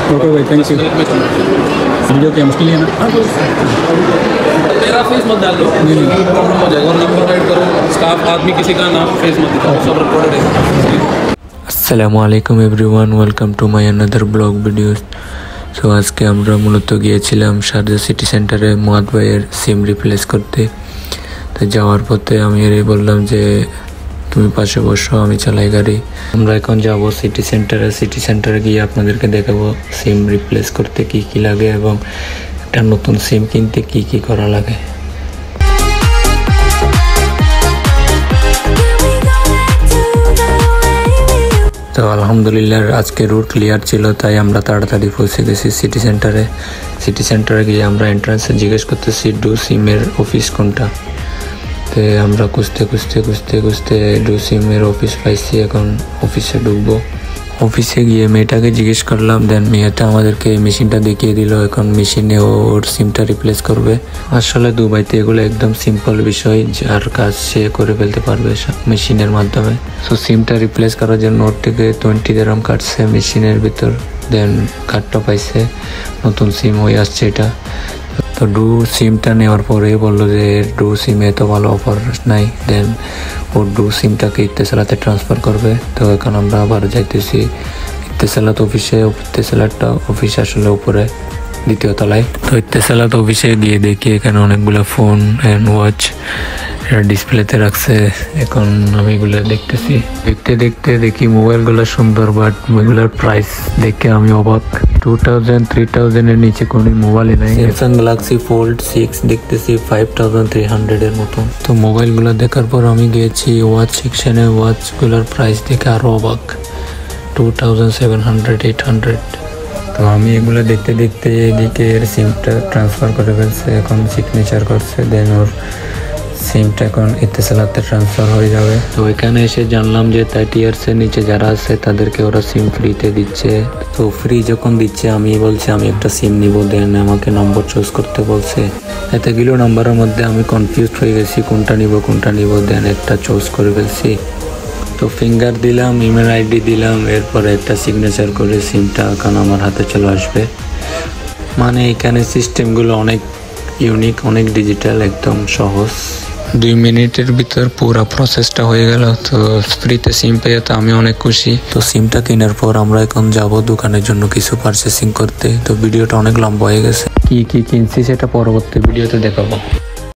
Okay भाई, thank you. Video क्या मुश्किल है ना? तेरा फेस मत डाल दो, प्रॉब्लम हो जाएगा। और नंबर ऐड करो, स्टाफ आदमी किसी का नाम फेस मत दिखाओ, सब रिकॉर्डेड है। আসসালামু আলাইকুম everyone, welcome to my another blog videos. So আজকে আমরা মূলত গিয়েছিলাম শারজা সিটি সেন্টারে মুয়াদ ভাইয়ের সিম রিপ্লেস করতে। তো যাওয়ার পথে আমি এর বললাম যে তুমি পাশে বসো, আমি চালাই গাড়ি। আমরা এখন যাব সিটি সেন্টারে গিয়ে আপনাদেরকে দেখাবো সিম রিপ্লেস করতে কি কি লাগে এবং একটা নতুন সিম কিনতে কি কি করা লাগে। তো আলহামদুলিল্লাহ আজকে রুট ক্লিয়ার ছিল, তাই আমরা তাড়াতাড়ি পৌঁছে গেছি সিটি সেন্টারে গিয়ে আমরা এন্ট্রান্সে জিজ্ঞেস করতেছি ডু সিমের অফিস কোনটা। তো আমরা খুঁজতে ডু সিমের অফিস পাইছি। এখন অফিসে ঢুকবো। অফিসে গিয়ে মেয়েটাকে জিজ্ঞেস করলাম, দেন মেয়েটা আমাদেরকে মেশিনটা দেখিয়ে দিল। এখন মেশিনে ওর সিমটা রিপ্লেস করবে। আসলে দুবাইতে এগুলো একদম সিম্পল বিষয়, যার কাজ সে করে ফেলতে পারবে মেশিনের মাধ্যমে। সো সিমটা রিপ্লেস করার জন্য ওর থেকে 20 দিরহাম কাটছে মেশিনের ভিতর। দেন কার্ডটা পাইছে, নতুন সিম হয়ে আসছে এটা। তো ডু সিমটা নেওয়ার পরে বললো যে ডু সিমে তো ভালো অফার নাই, দেন ও ডু সিমটাকে ইত্তেসালাতে ট্রান্সফার করবে। তো এখন আমরা আবার যাইতেছি ইত্তেসালাত অফিসে। ইত্তেসালাতটা অফিস আসলে উপরে দ্বিতীয় তলায়। তো ইত্তেসালাত অফিসে গিয়ে দেখি এখানে অনেকগুলো ফোন অ্যান্ড ওয়াচ ডিসপ্লেতে রাখছে। এখন আমি এগুলো দেখতে দেখি মোবাইলগুলো সুন্দর, বাট এগুলোর প্রাইস দেখে আমি অবাক। 2000-3000 এর নিচে কোনো মোবাইলই নাই। স্যামসাং গ্যালাক্সি ফোল্ড 6 দেখতেছি 5300 এর মতো। তো মোবাইলগুলো দেখার পর আমি গিয়েছি ওয়াচ সেকশনে। ওয়াচগুলোর প্রাইস দেখে আরও অবাক, 2700-800। তো আমি এগুলো দেখতে এদিকে এর সিমটা ট্রান্সফার করে ফেলছে। এখন সিগনেচার করছে, দেন ওর সিমটা এখন ইত্তেসালাতে ট্রান্সফার হয়ে যাবে। তো এখানে এসে জানলাম যে 30 ইয়ার্সের নিচে যারা আছে তাদেরকে ওরা সিম ফ্রিতে দিচ্ছে। তো ফ্রি যখন দিচ্ছে আমি বলছি আমি একটা সিম নিব, দেন আমাকে নম্বর চুজ করতে বলছে। এতগুলো নম্বরের মধ্যে আমি কনফিউজড হয়ে গেছি কোনটা নিব। দেন একটা চুজ করে ফেলছি। তো ফিঙ্গার দিলাম, ইমেল আইডি দিলাম, এরপরে একটা সিগনেচার করে সিমটা এখন আমার হাতে চলে আসবে। মানে এখানে সিস্টেমগুলো অনেক ইউনিক, অনেক ডিজিটাল, একদম সহজ। 2 মিনিটের ভিতর পুরো প্রসেসটা হয়ে গেল। তো ফ্রিতে সিম পেয়ে তো আমি অনেক খুশি। তো সিমটা কেনার পর আমরা এখন যাব দোকানের জন্য কিছু পারচেসিং করতে। তো ভিডিওটা অনেক লম্বা হয়ে গেছে, কি কিনছি সেটা পরবর্তী ভিডিওতে দেখাবো।